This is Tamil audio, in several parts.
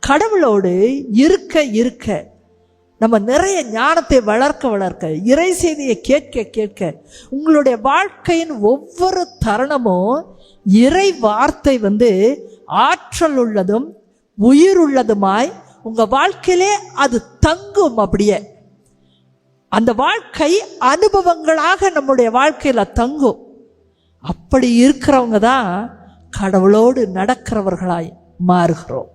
கடவுளோடு இருக்க இருக்க நம்ம நிறைய ஞானத்தை வளர்க்க இறை செய்தியை கேட்க உங்களுடைய வாழ்க்கையின் ஒவ்வொரு தருணமும் இறை வார்த்தை ஆற்றல் உள்ளதும் உயிர் உள்ளதுமாய் உங்க வாழ்க்கையிலே அது தங்கும். அப்படியே அந்த வாழ்க்கை அனுபவங்களாக நம்முடைய வாழ்க்கையில தங்கும். அப்படி இருக்கிறவங்க தான் கடவுளோடு நடக்கிறவர்களாய் மாறுகிறோம்.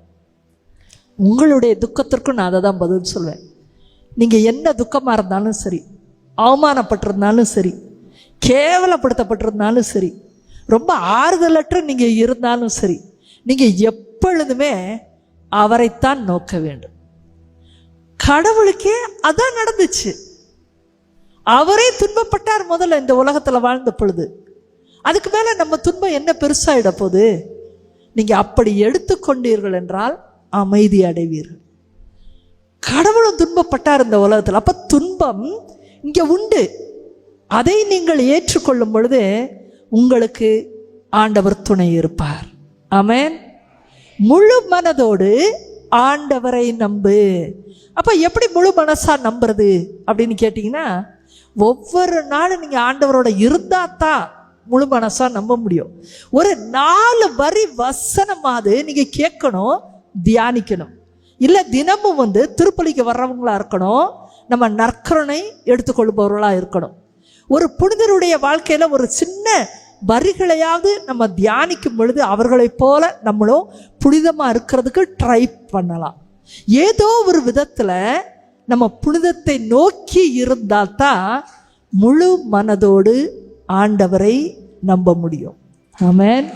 உங்களுடைய துக்கத்திற்கும் நான் அதை தான் பதில் சொல்வேன். நீங்க என்ன துக்கமா இருந்தாலும் சரி, அவமானப்பட்டிருந்தாலும் சரி, கேவலப்படுத்தப்பட்டிருந்தாலும் சரி, ரொம்ப ஆறுதலற்ற நீங்க இருந்தாலும் சரி, நீங்க எப்பொழுதுமே அவரைத்தான் நோக்க வேண்டும். கடவுளுக்கே அதான் நடந்துச்சு. அவரே துன்பப்பட்டார் முதல்ல இந்த உலகத்துல வாழ்ந்த பொழுது. அதுக்கு மேல நம்ம துன்பம் என்ன பெருசாயிட போகுது? நீங்க அப்படி எடுத்துக்கொண்டீர்கள் என்றால் அமைதி அடைவீர்கள். கடவுளும் துன்பப்பட்டார் இந்த உலகத்தில். அப்ப துன்பம் இங்க உண்டு. அதை நீங்கள் ஏற்றுக்கொள்ளும் பொழுது உங்களுக்கு ஆண்டவர் துணை இருப்பார். ஆமென். முழு மனதோடு ஆண்டவரை நம்பு. அப்ப எப்படி முழு மனசா நம்புறது அப்படின்னு கேட்டீங்கன்னா, ஒவ்வொரு நாளும் நீங்க ஆண்டவரோட இருந்தா தான் முழு மனசா நம்ப முடியும். ஒரு 4 வரி வசனமாவது நீங்க கேட்கணும், தியானிக்கணும். இல்ல தினமும் திருப்பலிக்கு வர்றவங்களா இருக்கணும், நம்ம நற்கருணை எடுத்துக்கொள்பவர்களா இருக்கணும். ஒரு புனிதருடைய வாழ்க்கையில ஒரு சின்ன வரிகளையாவது நம்ம தியானிக்கும் பொழுது அவர்களைப் போல நம்மளும் புனிதமா இருக்கிறதுக்கு ட்ரை பண்ணலாம். ஏதோ ஒரு விதத்துல நம்ம புனிதத்தை நோக்கி இருந்தால்தான் முழு மனதோடு ஆண்டவரை நம்ப முடியும். ஆமென்.